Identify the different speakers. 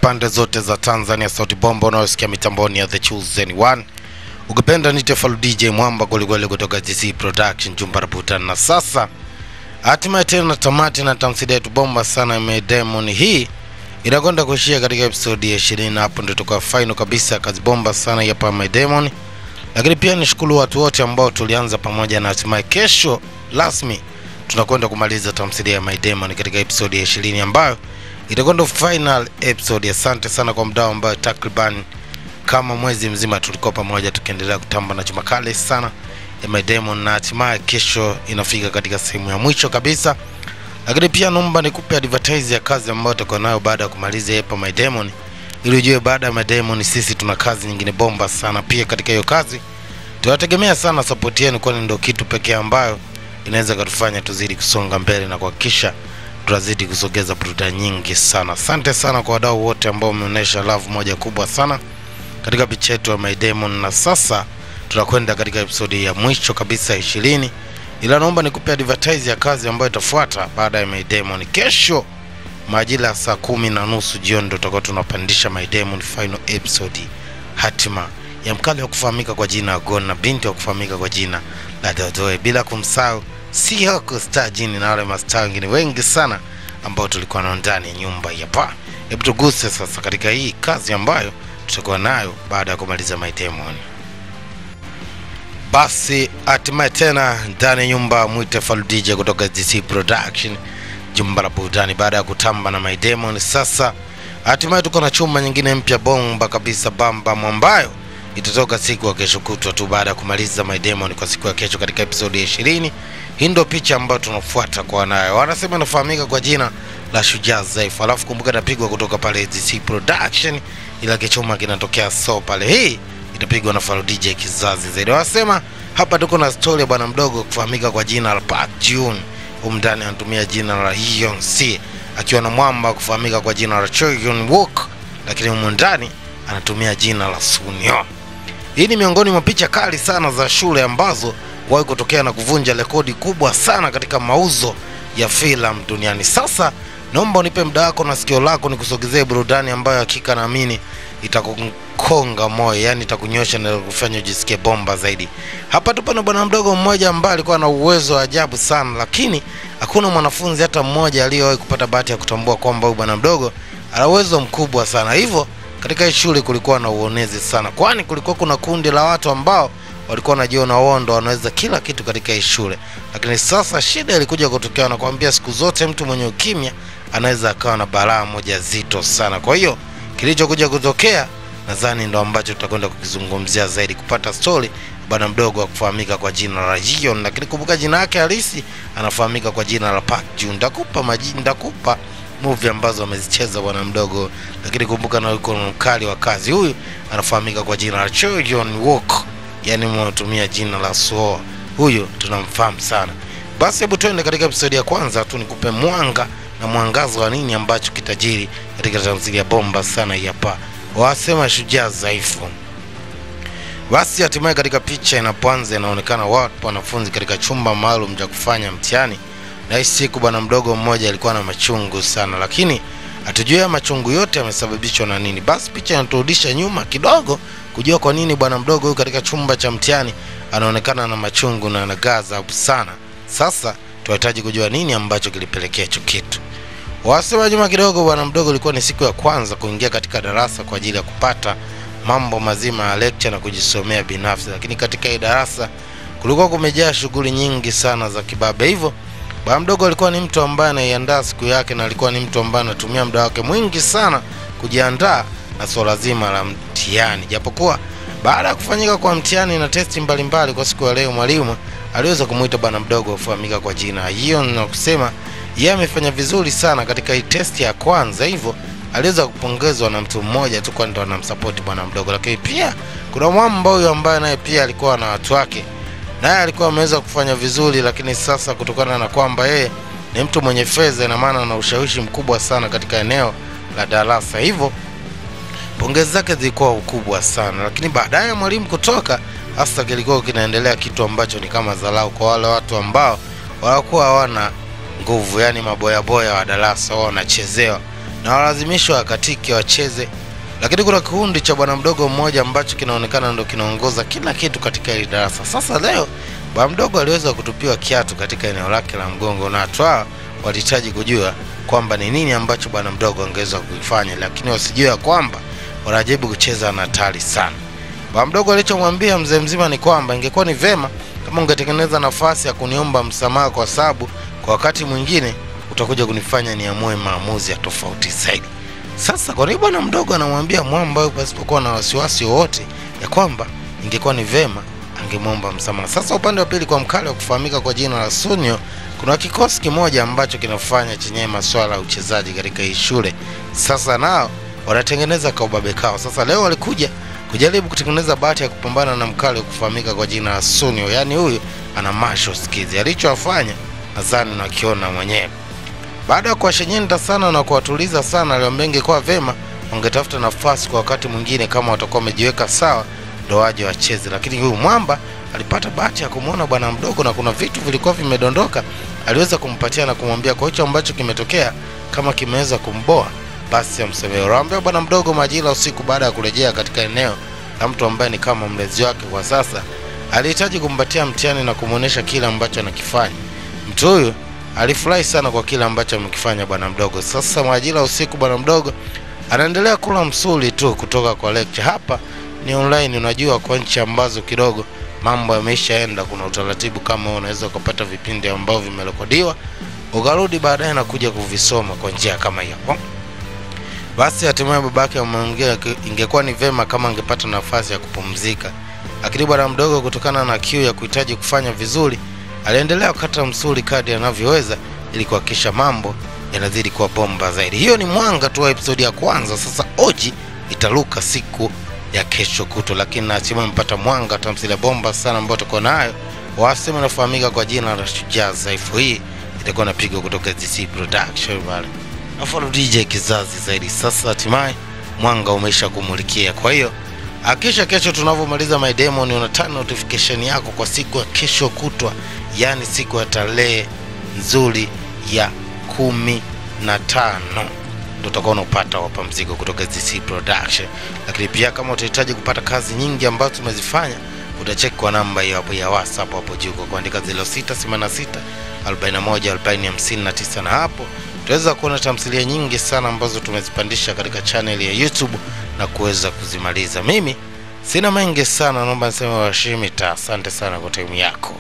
Speaker 1: pande zote za Tanzania, sauti bomba unayosikia mitamboni ya The Chosen One. Ukipenda nite follow DJ Mwamba kweli kutoka GC Production Jumba Bhutan. Na sasa hatimaye tena tamati na tamthilia yetu bomba sana ya My Diamond hii inakwenda kuishia katika episode ya 20. Hapo ndio tukawa final kabisa kazi bomba sana ya pa My Diamond. Lakini pia nishukuru watu wote ambao tulianza pamoja na hatimaye kesho rasmi tunakwenda kumaliza tamthilia ya My Diamond katika episode ya 20 ambayo itakwenda final episode. Asante sana kwa mdau ambao takriban kama mwezi mzima tulikuwa pamoja tukiendelea kutamba na chuma kale sana ya My Diamond, na hatimaye kesho inafika katika sehemu ya mwisho kabisa. Lakini pia naomba nikupe advertise ya kazi ambayo tutakuwa nayo baada ya kumaliza hapa My Diamond, ili ujue baada ya My Diamond sisi tuna kazi nyingine bomba sana. Pia katika hiyo kazi tunategemea sana support yenu, kwani ndio kitu pekee ambayo inaweza kutufanya tuzidi kusonga mbele na kuhakikisha tunazidi kusogeza burudani nyingi sana. Asante sana kwa wadau wote ambao wameonyesha love moja kubwa sana katika picha yetu ya My Diamond. Na sasa tunakwenda katika episode ya mwisho kabisa 20. Ila naomba nikupe advertise ya kazi ambayo itafuata baada ya My Diamond. Kesho majira saa 10:30 jioni tutakuwa tunapandisha My Diamond final episode, hatima ya mkali wa kufahamika kwa jina Gona na binti wa kufahamika kwa jina la Dodoe, bila kumsahau Sihoko Star Jini na wale mastaa wengine wengi sana ambao tulikuwa nao ndani ya nyumba hapa. Hebu tuguse sasa katika hii kazi ambayo tutakuwa nayo baada ya kumaliza My Diamond. Basi hatimaye tena ndani ya nyumba mwite Falu DJ kutoka GC Production Jumba Bhutan, baada ya kutamba na My Diamond. Sasa hatimaye tuko na chuma nyingine mpya bomba kabisa bamba ambayo itatoka siku ya kesho kutwa tu baada ya kumaliza My Diamond kwa siku ya kesho katika episode ya 20. Hii ndio picha ambayo tunafuata kwa nayo. Wanasema inafahamika kwa jina la Shujaa Zaifu. Alafu kumbuka napigwa kutoka pale GC Production, ila kichuma kinatokea so pale. Hii itapigwa na Falu DJ kizazi zaidi. Wanasema hapa tuko na story ya bwana mdogo kufahamika kwa jina la Park Jun. Umndani anatumia jina la Hyun Si, akiwa na mwamba kufahamika kwa jina la Choi Yun Wook, lakini umndani anatumia jina la Sunyo. Hii ni miongoni mwa picha kali sana za shule ambazo wahi kutokea na kuvunja rekodi kubwa sana katika mauzo ya filamu duniani. Sasa naomba unipe muda wako na sikio lako nikusogezee burudani ambayo hakika naamini itakukonga moyo, yani itakunyosha na kufanya ujisikie bomba zaidi. Hapa tupo na bwana mdogo mmoja ambaye alikuwa na uwezo wa ajabu sana, lakini hakuna mwanafunzi hata mmoja aliyewahi kupata bahati ya kutambua kwamba huyu bwana mdogo ana uwezo mkubwa sana. Hivyo katika shule kulikuwa na uonezi sana, kwani kulikuwa kuna kundi la watu ambao walikuwa wanajiona wao ndo wanaweza kila kitu katika shule. Lakini sasa shida ilikuja kutokea na kuambia siku zote mtu mwenye ukimya anaweza akawa na balaa moja zito sana. Kwa hiyo kilichokuja kutokea nadhani ndo ambacho tutakwenda kukizungumzia zaidi, kupata story bwana mdogo wa kufahamika kwa jina la Hyun, lakini kumbuka jina lake halisi anafahamika kwa jina la Park Jun. Ndakupa majina, ndakupa movie ambazo amezicheza bwana mdogo, lakini kumbuka na yuko mkali wa kazi. Huyu anafahamika kwa jina la Choi Yun Wook, yani mwatumia jina la So. Huyu tunamfahamu sana. Basi hebu tuende katika episode ya kwanza tu nikupe mwanga na mwangazo wa nini ambacho kitajiri katika tamthilia bomba sana hapa. Wasema Shujaa Zaifu. Basi hatimaye katika picha inapoanza inaonekana watu wanafunzi katika chumba maalum cha kufanya mtihani. Na hii siku bwana mdogo mmoja alikuwa na machungu sana, lakini hatujui machungu yote yamesababishwa na nini. Basi picha inaturudisha nyuma kidogo kujua kwa nini bwana mdogo huyu katika chumba cha mtihani anaonekana na machungu na anagaza sana. Sasa tunahitaji kujua nini ambacho kilipelekea hicho kitu. Wasema nyuma kidogo, bwana mdogo ilikuwa ni siku ya kwanza kuingia katika darasa kwa ajili ya kupata mambo mazima ya lecture na kujisomea binafsi, lakini katika hii darasa kulikuwa kumejaa shughuli nyingi sana za kibabe. Hivyo bwana mdogo alikuwa ni mtu ambaye anaiandaa siku yake, na alikuwa ni mtu ambaye anatumia muda wake mwingi sana kujiandaa na swala zima la mtihani. Japokuwa baada ya kufanyika kwa mtihani na testi mbalimbali kwa siku ya leo, mwalimu aliweza kumuita bwana mdogo kufahamika kwa jina Hyun na kusema yeye amefanya vizuri sana katika hii testi ya kwanza. Hivyo aliweza kupongezwa na mtu mmoja tu kwa ndo anamsupport bwana mdogo. Lakini pia kuna mwamba huyo ambaye naye pia alikuwa na watu wake, naye alikuwa ameweza kufanya vizuri, lakini sasa kutokana na kwamba yeye ni mtu mwenye fedha, ina maana na ushawishi mkubwa sana katika eneo la darasa, hivyo pongezi zake zilikuwa ukubwa sana. Lakini baadaye mwalimu kutoka, hasa kilikuwa kinaendelea kitu ambacho ni kama dharau kwa wale watu ambao walikuwa hawana nguvu, yani maboya boya wa darasa wao wanachezewa na walazimishwa wakatike wacheze. Lakini kuna kikundi cha bwana mdogo mmoja ambacho kinaonekana ndio kinaongoza kila kitu katika ile darasa. Sasa leo bwana mdogo aliweza kutupiwa kiatu katika eneo lake la mgongo, na watu hao walihitaji kujua kwamba ni nini ambacho bwana mdogo angeweza kufanya, lakini wasijue kwamba wanajibu kucheza na hatari sana. Bwana mdogo alichomwambia mzee mzima ni kwamba ingekuwa ni vema kama ungetengeneza nafasi ya kuniomba msamaha, kwa sababu kwa wakati mwingine utakuja kunifanya niamue maamuzi ya tofauti zaidi. Sasa kwa nini bwana mdogo anamwambia mwamba pasipokuwa na wasiwasi wote ya kwamba ingekuwa ni vema angemwomba msamaha? Sasa upande wa pili, kwa mkali wa kufahamika kwa jina la Sunyo, kuna kikosi kimoja ambacho kinafanya chenye masuala ya uchezaji katika hii shule. Sasa nao wanatengeneza kaubabe kao. Sasa leo walikuja kujaribu kutengeneza bahati ya kupambana na mkali wa kufahamika kwa jina la Sunyo. Yani huyu ana martial skills. Alichowafanya nadhani nakiona mwenyewe. Baada ya kuwashenyenda sana na kuwatuliza sana, aliwaambia ingekuwa vema wangetafuta nafasi kwa wakati mwingine kama watakuwa wamejiweka sawa ndo waje wacheze. Lakini huyu mwamba alipata bahati ya kumuona bwana mdogo na kuna vitu vilikuwa vimedondoka, aliweza kumpatia na kumwambia kwa hicho ambacho kimetokea kama kimeweza kumboa basi amsemee. Aliwaambia bwana mdogo majira usiku baada ya kurejea katika eneo la mtu ambaye ni kama mlezi wake kwa sasa, alihitaji kumpatia mtihani na kumuonesha kile ambacho anakifanya. Mtu huyu alifurahi sana kwa kile ambacho amekifanya bwana mdogo. Sasa majira usiku bwana mdogo anaendelea kula msuli tu kutoka kwa lecture. Hapa ni online, unajua kwa nchi ambazo kidogo mambo yameshaenda kuna utaratibu kama unaweza kupata vipindi ambavyo vimerekodiwa ukarudi baadaye na kuja kuvisoma kwa njia kama hiyo. Basi hatimaye babake ameongea ingekuwa ni vema kama angepata nafasi ya kupumzika. Lakini bwana mdogo kutokana na kiu ya kuhitaji kufanya vizuri aliendelea kukata msuli kadri anavyoweza ili kuhakikisha mambo yanazidi kuwa bomba zaidi. Hiyo ni mwanga tu wa episode ya kwanza. Sasa Oji itaruka siku ya kesho kuto, lakini hatimaye mpata mwanga tamthilia bomba sana ambayo tuko nayo. Wasema nafahamika kwa jina la Shujaa Zaifu. Hii itakuwa napigwa kutoka DC Production pale. Na follow DJ kizazi zaidi. Sasa hatimaye mwanga umeisha kumulikia. Kwa hiyo hakisha kesho tunavyomaliza My Demon unatana notification yako kwa siku ya kesho kutwa, yani siku ya tarehe nzuri ya 15 ndio utakuwa unapata hapa mzigo kutoka DC Production. Lakini pia kama utahitaji kupata kazi nyingi ambazo tumezifanya, utacheck kwa namba hiyo hapo ya WhatsApp hapo juu kwa kuandika 0686 41 40 59, na hapo tutaweza kuona tamthilia nyingi sana ambazo tumezipandisha katika channel ya YouTube na kuweza kuzimaliza. Mimi sina mengi sana, naomba niseme washimita. Asante sana kwa time yako.